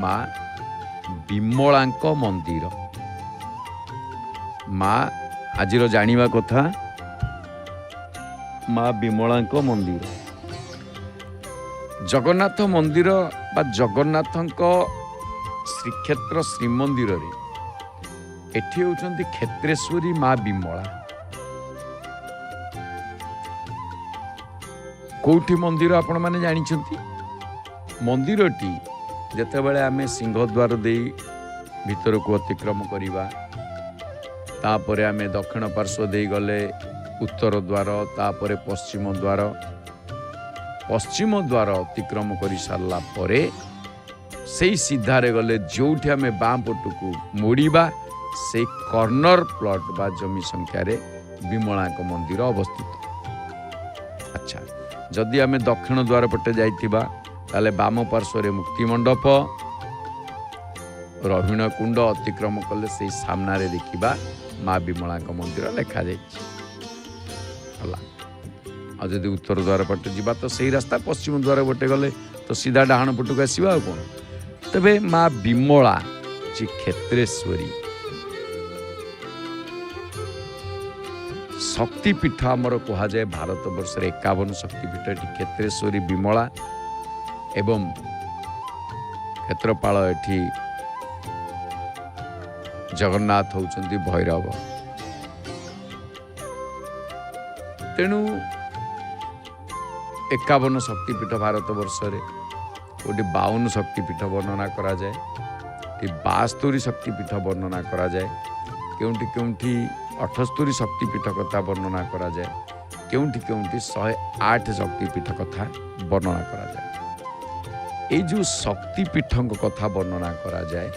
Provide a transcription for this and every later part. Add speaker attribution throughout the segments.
Speaker 1: ମା ବିମଳାଙ୍କ ମନ୍ଦିର। ମା ଆଜିର ଜାଣିବା କଥା, ମା ବିମଳାଙ୍କ ମନ୍ଦିର। ଜଗନ୍ନାଥ ମନ୍ଦିର ବା ଜଗନ୍ନାଥଙ୍କ ଶ୍ରୀକ୍ଷେତ୍ର ଶ୍ରୀମନ୍ଦିରରେ ଏଠି ହେଉଛନ୍ତି କ୍ଷେତ୍ରେଶ୍ୱରୀ ମା ବିମଳା। କୋଉଠି ମନ୍ଦିର ଆପଣମାନେ ଜାଣିଛନ୍ତି? ମନ୍ଦିରଟି ଯେତେବେଳେ ଆମେ ସିଂହଦ୍ୱାର ଦେଇ ଭିତରକୁ ଅତିକ୍ରମ କରିବା, ତାପରେ ଆମେ ଦକ୍ଷିଣ ପାର୍ଶ୍ୱ ଦେଇ ଗଲେ ଉତ୍ତର ଦ୍ୱାର, ତାପରେ ପଶ୍ଚିମ ଦ୍ୱାର। ପଶ୍ଚିମ ଦ୍ୱାର ଅତିକ୍ରମ କରିସାରିଲା ପରେ ସେଇ ସିଧାରେ ଗଲେ ଯେଉଁଠି ଆମେ ବାଁ ପଟକୁ ମୋଡ଼ିବା, ସେଇ କର୍ଣ୍ଣର ପ୍ଲଟ୍ ବା ଜମି ସଂଖ୍ୟାରେ ବିମଳାଙ୍କ ମନ୍ଦିର ଅବସ୍ଥିତ। ଆଚ୍ଛା, ଯଦି ଆମେ ଦକ୍ଷିଣ ଦ୍ୱାର ପଟେ ଯାଇଥିବା ତାହେଲେ ବାମ ପାର୍ଶ୍ୱରେ ମୁକ୍ତିମଣ୍ଡପ, ରବୀଣ କୁଣ୍ଡ ଅତିକ୍ରମ କଲେ ସେଇ ସାମ୍ନାରେ ଦେଖିବା ମା ବିମଳାଙ୍କ ମନ୍ଦିର ଲେଖାଯାଇଛି ହେଲା। ଆଉ ଯଦି ଉତ୍ତର ଦ୍ୱାର ପଟେ ଯିବା ତ ସେଇ ରାସ୍ତା, ପଶ୍ଚିମ ଦ୍ୱାର ପଟେ ଗଲେ ତ ସିଧା ଡାହାଣ ପଟକୁ ଆସିବା ଆଉ କ'ଣ। ତେବେ ମା ବିମଳା ଯେ କ୍ଷେତ୍ରେଶ୍ୱରୀ ଶକ୍ତିପୀଠ ଆମର କୁହାଯାଏ। ଭାରତ ବର୍ଷରେ 51 ଶକ୍ତିପୀଠ, ଏଠି କ୍ଷେତ୍ରେଶ୍ୱରୀ ବିମଳା ଏବଂ କ୍ଷେତ୍ରପାଳ ଏଠି ଜଗନ୍ନାଥ ହେଉଛନ୍ତି ଭୈରବ। ତେଣୁ 51 ଶକ୍ତିପୀଠ ଭାରତ ବର୍ଷରେ, ଗୋଟିଏ 52 ଶକ୍ତିପୀଠ ବର୍ଣ୍ଣନା କରାଯାଏ, ଏଠି 72 ଶକ୍ତିପୀଠ ବର୍ଣ୍ଣନା କରାଯାଏ, କେଉଁଠି କେଉଁଠି 78 ଶକ୍ତିପୀଠ କଥା ବର୍ଣ୍ଣନା କରାଯାଏ, କେଉଁଠି କେଉଁଠି 108 ଶକ୍ତିପୀଠ କଥା ବର୍ଣ୍ଣନା କରାଯାଏ। ଏଇ ଯେଉଁ ଶକ୍ତିପୀଠଙ୍କ କଥା ବର୍ଣ୍ଣନା କରାଯାଏ,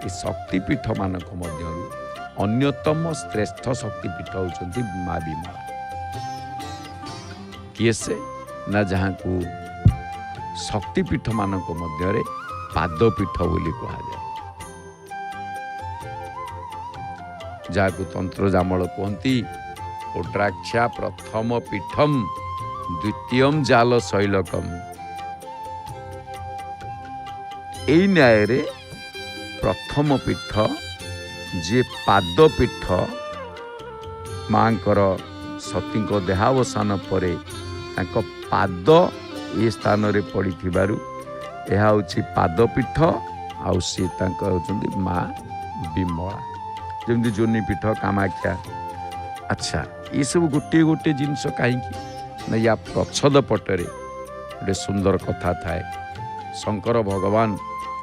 Speaker 1: ଏ ଶକ୍ତିପୀଠମାନଙ୍କ ମଧ୍ୟରୁ ଅନ୍ୟତମ ଶ୍ରେଷ୍ଠ ଶକ୍ତିପୀଠ ହେଉଛନ୍ତି ମା ବିମଳା। କିଏ ସେ? ନା ଯାହାକୁ ଶକ୍ତିପୀଠମାନଙ୍କ ମଧ୍ୟରେ ପାଦପୀଠ ବୋଲି କୁହାଯାଏ, ଯାହାକୁ ତନ୍ତ୍ରଜାମଳ କୁହନ୍ତି ଓଟ୍ରାକ୍ଷା ପ୍ରଥମ ପୀଠମ୍ ଦ୍ୱିତୀୟମ୍ ଜାଲ ଶୈଲକମ୍। ଏଇ ନ୍ୟାୟରେ ପ୍ରଥମ ପୀଠ ଯିଏ ପାଦପୀଠ, ମାଙ୍କର ସତୀଙ୍କ ଦେହାବସାନ ପରେ ତାଙ୍କ ପାଦ ଏ ସ୍ଥାନରେ ପଡ଼ିଥିବାରୁ ଏହା ହେଉଛି ପାଦପୀଠ, ଆଉ ସେ ତାଙ୍କ ହେଉଛନ୍ତି ମା ବିମଳା। ଯେମିତି ଯୋନିପୀଠ, କାମାକ୍ଷା। ଆଚ୍ଛା, ଏସବୁ ଗୋଟିଏ ଗୋଟିଏ ଜିନିଷ କାହିଁକି ନା ୟା ପ୍ରଚ୍ଛଦ ପଟରେ ଗୋଟେ ସୁନ୍ଦର କଥା ଥାଏ। ଶଙ୍କର ଭଗବାନ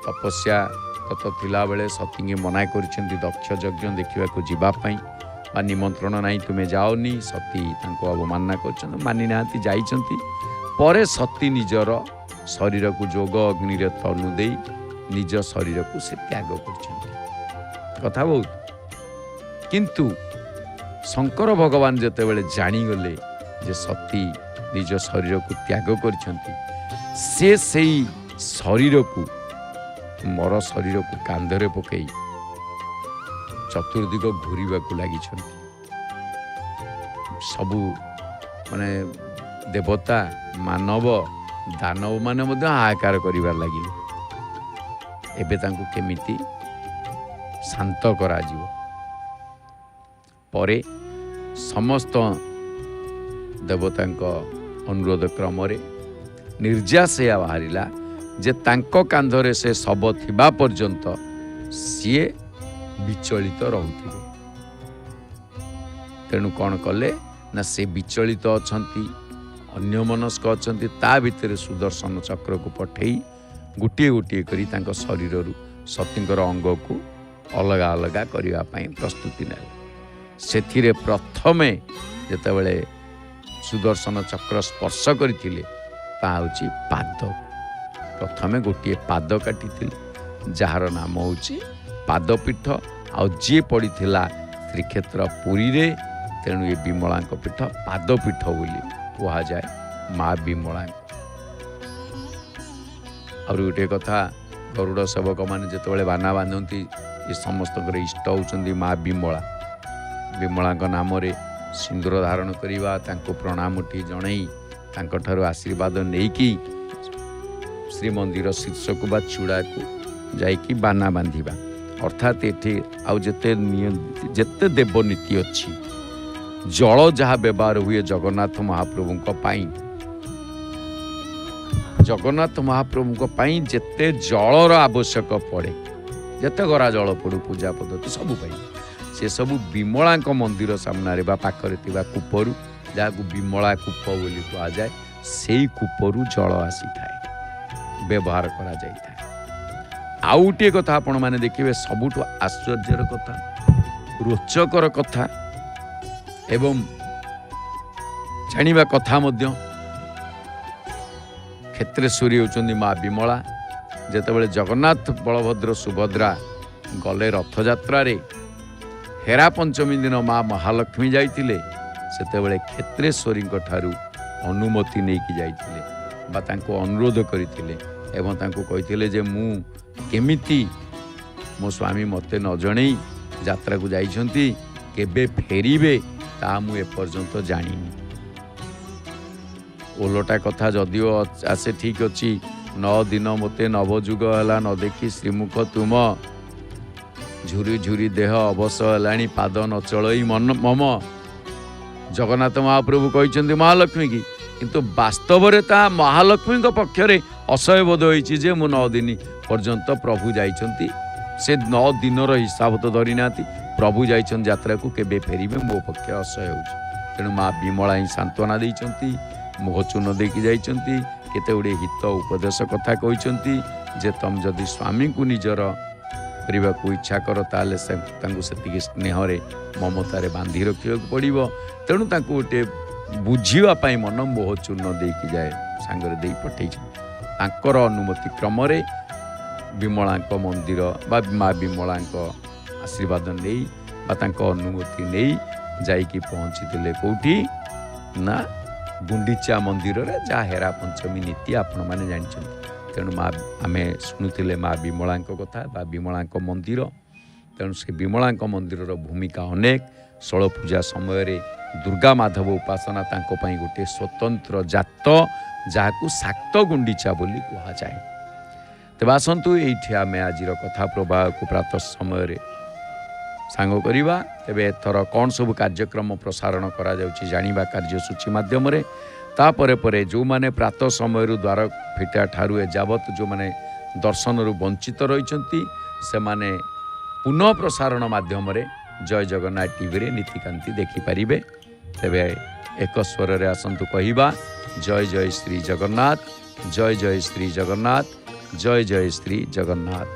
Speaker 1: ତପସ୍ୟାରତ ଥିଲାବେଳେ ସତୀଙ୍କି ମନା କରିଛନ୍ତି ଦକ୍ଷ ଯଜ୍ଞ ଦେଖିବାକୁ ଯିବା ପାଇଁ, ବା ନିମନ୍ତ୍ରଣ ନାହିଁ ତୁମେ ଯାଅନି। ସତୀ ତାଙ୍କୁ ଅବମାନନା କରିଛନ୍ତି, ମାନି ନାହାନ୍ତି, ଯାଇଛନ୍ତି। ପରେ ସତୀ ନିଜର ଶରୀରକୁ ଯୋଗ ଅଗ୍ନିରେ ତନୁ ଦେଇ ନିଜ ଶରୀରକୁ ସେ ତ୍ୟାଗ କରିଛନ୍ତି। କଥା ବହୁତ। କିନ୍ତୁ ଶଙ୍କର ଭଗବାନ ଯେତେବେଳେ ଜାଣିଗଲେ ଯେ ସତୀ ନିଜ ଶରୀରକୁ ତ୍ୟାଗ କରିଛନ୍ତି, ସେ ସେଇ ଶରୀରକୁ, ମର ଶରୀରକୁ କାନ୍ଧରେ ପକାଇ ଚତୁର୍ଦିଗ ଘୂରିବାକୁ ଲାଗିଛନ୍ତି। ସବୁ ମାନେ ଦେବତା, ମାନବ, ଦାନବମାନେ ମଧ୍ୟ ହାହାକାର କରିବାର ଲାଗିଲେ। ଏବେ ତାଙ୍କୁ କେମିତି ଶାନ୍ତ କରାଯିବ। ପରେ ସମସ୍ତ ଦେବତାଙ୍କ ଅନୁରୋଧ କ୍ରମରେ ନିର୍ଯାସ ଏହା ବାହାରିଲା ଯେ ତାଙ୍କ କାନ୍ଧରେ ସେ ଶବ ଥିବା ପର୍ଯ୍ୟନ୍ତ ସିଏ ବିଚଳିତ ରହୁଥିବେ। ତେଣୁ କ'ଣ କଲେ ନା ସେ ବିଚଳିତ ଅଛନ୍ତି, ଅନ୍ୟମନସ୍କ ଅଛନ୍ତି, ତା ଭିତରେ ସୁଦର୍ଶନ ଚକ୍ରକୁ ପଠେଇ ଗୋଟିଏ ଗୋଟିଏ କରି ତାଙ୍କ ଶରୀରରୁ ସତୀଙ୍କର ଅଙ୍ଗକୁ ଅଲଗା ଅଲଗା କରିବା ପାଇଁ ପ୍ରସ୍ତୁତି ନେଲେ। ସେଥିରେ ପ୍ରଥମେ ଯେତେବେଳେ ସୁଦର୍ଶନ ଚକ୍ର ସ୍ପର୍ଶ କରିଥିଲେ ତାହା ହେଉଛି ପାଦ। ପ୍ରଥମେ ଗୋଟିଏ ପାଦ କାଟିଥିଲେ, ଯାହାର ନାମ ହେଉଛି ପାଦପୀଠ। ଆଉ ଯିଏ ପଡ଼ିଥିଲା ଶ୍ରୀକ୍ଷେତ୍ର ପୁରୀରେ, ତେଣୁ ଏ ବିମଳାଙ୍କ ପୀଠ ପାଦପୀଠ ବୋଲି କୁହାଯାଏ ମା ବିମଳାଙ୍କୁ। ଆହୁରି ଗୋଟିଏ କଥା, ଗରୁଡ଼ ସେବକମାନେ ଯେତେବେଳେ ବାନା ବାନ୍ଧନ୍ତି, ଏ ସମସ୍ତଙ୍କର ଇଷ୍ଟ ହେଉଛନ୍ତି ମା ବିମଳା। ବିମଳାଙ୍କ ନାମରେ ସିନ୍ଦୁର ଧାରଣ କରିବା, ତାଙ୍କୁ ପ୍ରଣାମଟି ଜଣାଇ ତାଙ୍କଠାରୁ ଆଶୀର୍ବାଦ ନେଇକି ଶ୍ରୀମନ୍ଦିର ଶୀର୍ଷକୁ ବା ଚୂଡ଼ାକୁ ଯାଇକି ବାନା ବାନ୍ଧିବା ଅର୍ଥାତ୍ ଏଠି ଆଉ ଯେତେ ଦେବନୀତି ଅଛି ଜଳ ଯାହା ବ୍ୟବହାର ହୁଏ ଜଗନ୍ନାଥ ମହାପ୍ରଭୁଙ୍କ ପାଇଁ ଯେତେ ଜଳର ଆବଶ୍ୟକ ପଡ଼େ ଯେତେ ଗରା ଜଳ ପଡ଼ୁ ପୂଜା ପଦ୍ଧତି ସବୁ ପାଇଁ ସେସବୁ ବିମଳାଙ୍କ ମନ୍ଦିର ସାମ୍ନାରେ ବା ପାଖରେ ଥିବା କୂପରୁ ଯାହାକୁ ବିମଳା କୂପ ବୋଲି କୁହାଯାଏ ସେଇ କୂପରୁ ଜଳ ଆସିଥାଏ ବ୍ୟବହାର କରାଯାଇଥାଏ। ଆଉ ଗୋଟିଏ କଥା ଆପଣମାନେ ଦେଖିବେ ସବୁଠୁ ଆଶ୍ଚର୍ଯ୍ୟର କଥା ରୋଚକର କଥା ଏବଂ ଜାଣିବା କଥା ମଧ୍ୟ କ୍ଷେତ୍ରେଶ୍ୱରୀ ହେଉଛନ୍ତି ମା ବିମଳା। ଯେତେବେଳେ ଜଗନ୍ନାଥ ବଳଭଦ୍ର ସୁଭଦ୍ରା ଗଲେ ରଥଯାତ୍ରାରେ ହେରା ପଞ୍ଚମୀ ଦିନ ମା ମହାଲକ୍ଷ୍ମୀ ଯାଇଥିଲେ ସେତେବେଳେ କ୍ଷେତ୍ରେଶ୍ୱରୀଙ୍କ ଠାରୁ ଅନୁମତି ନେଇକି ଯାଇଥିଲେ ବା ତାଙ୍କୁ ଅନୁରୋଧ କରିଥିଲେ ଏବଂ ତାଙ୍କୁ କହିଥିଲେ ଯେ ମୁଁ କେମିତି ମୋ ସ୍ୱାମୀ ମୋତେ ନ ଜଣେଇ ଯାତ୍ରାକୁ ଯାଇଛନ୍ତି କେବେ ଫେରିବେ ତାହା ମୁଁ ଏପର୍ଯ୍ୟନ୍ତ ଜାଣିନି। ଓଲଟା କଥା ଯଦିଓ ଆସେ ଠିକ୍ ଅଛି 9 ଦିନ ମୋତେ ନବଯୁଗ ହେଲା ନ ଦେଖି ଶ୍ରୀମୁଖ ତୁମ ଝୁରି ଝୁରି ଦେହ ଅବଶ ହେଲାଣି ପାଦ ନ ଚଳଇ ମମ ଜଗନ୍ନାଥ ମହାପ୍ରଭୁ କହିଛନ୍ତି ମହାଲକ୍ଷ୍ମୀ କି କିନ୍ତୁ ବାସ୍ତବରେ ତାହା ମହାଲକ୍ଷ୍ମୀଙ୍କ ପକ୍ଷରେ ଅସହ୍ୟ ବୋଧ ହୋଇଛି ଯେ ମୁଁ 9 ଦିନ ପର୍ଯ୍ୟନ୍ତ ପ୍ରଭୁ ଯାଇଛନ୍ତି ସେ 9 ଦିନର ହିସାବ ତ ଧରି ନାହାନ୍ତି ପ୍ରଭୁ ଯାଇଛନ୍ତି ଯାତ୍ରାକୁ କେବେ ଫେରିବେ ମୋ ପକ୍ଷେ ଅସହ୍ୟ ହେଉଛି। ତେଣୁ ମା ବିମଳା ହିଁ ସାନ୍ତ୍ୱନା ଦେଇଛନ୍ତି ମୋହଚୂନ ଦେଇକି ଯାଇଛନ୍ତି କେତେ ଗୁଡ଼ିଏ ହିତ ଉପଦେଶ କଥା କହିଛନ୍ତି ଯେ ତମେ ଯଦି ସ୍ୱାମୀଙ୍କୁ ନିଜର କରିବାକୁ ଇଚ୍ଛା କର ତାହେଲେ ତାଙ୍କୁ ସେତିକି ସ୍ନେହରେ ମମତାରେ ବାନ୍ଧି ରଖିବାକୁ ପଡ଼ିବ। ତେଣୁ ତାଙ୍କୁ ଗୋଟିଏ ବୁଝିବା ପାଇଁ ମନ ମୋହଚୂର୍ଣ୍ଣ ଦେଇକି ଯାଏ ସାଙ୍ଗରେ ଦେଇ ପଠେଇଛନ୍ତି। ତାଙ୍କର ଅନୁମତି କ୍ରମରେ ବିମଳାଙ୍କ ମନ୍ଦିର ବା ମା ବିମଳାଙ୍କ ଆଶୀର୍ବାଦ ନେଇ ବା ତାଙ୍କ ଅନୁମତି ନେଇ ଯାଇକି ପହଞ୍ଚିଥିଲେ କେଉଁଠି ନା ଗୁଣ୍ଡିଚା ମନ୍ଦିରରେ ଯାହା ହେରା ପଞ୍ଚମୀ ନୀତି ଆପଣମାନେ ଜାଣିଛନ୍ତି। ତେଣୁ ଆମେ ଶୁଣୁଥିଲେ ମା ବିମଳାଙ୍କ କଥା ବା ବିମଳାଙ୍କ ମନ୍ଦିର। ତେଣୁ ସେ ବିମଳାଙ୍କ ମନ୍ଦିରର ଭୂମିକା ଅନେକ। ଷୋଳ ପୂଜା ସମୟରେ ଦୁର୍ଗା ମାଧବ ଉପାସନା ତାଙ୍କ ପାଇଁ ଗୋଟିଏ ସ୍ୱତନ୍ତ୍ର ଜାତ ଯାହାକୁ ଶାକ୍ତ ଗୁଣ୍ଡିଚା ବୋଲି କୁହାଯାଏ। ତେବେ ଆସନ୍ତୁ ଏଇଠି ଆମେ ଆଜିର କଥା ପ୍ରବାହକୁ ପ୍ରାତଃ ସମୟରେ ସାଙ୍ଗ କରିବା। ତେବେ ଏଥର କ'ଣ ସବୁ କାର୍ଯ୍ୟକ୍ରମ ପ୍ରସାରଣ କରାଯାଉଛି ଜାଣିବା କାର୍ଯ୍ୟସୂଚୀ ମାଧ୍ୟମରେ। ତାପରେ ପରେ ଯେଉଁମାନେ ପ୍ରାତଃ ସମୟରୁ ଦ୍ୱାର ଫିଟା ଠାରୁ ଏଯାବତ୍ ଯେଉଁମାନେ ଦର୍ଶନରୁ ବଞ୍ଚିତ ରହିଛନ୍ତି ସେମାନେ ପୁନଃ ପ୍ରସାରଣ ମାଧ୍ୟମରେ ଜୟ ଜଗନ୍ନାଥ ଟିଭିରେ ନୀତିକାନ୍ତି ଦେଖିପାରିବେ। ତେବେ ଏକ ସ୍ୱରରେ ଆସନ୍ତୁ କହିବା ଜୟ ଜୟ ଶ୍ରୀ ଜଗନ୍ନାଥ, ଜୟ ଜୟ ଶ୍ରୀ ଜଗନ୍ନାଥ, ଜୟ ଜୟ ଶ୍ରୀ ଜଗନ୍ନାଥ।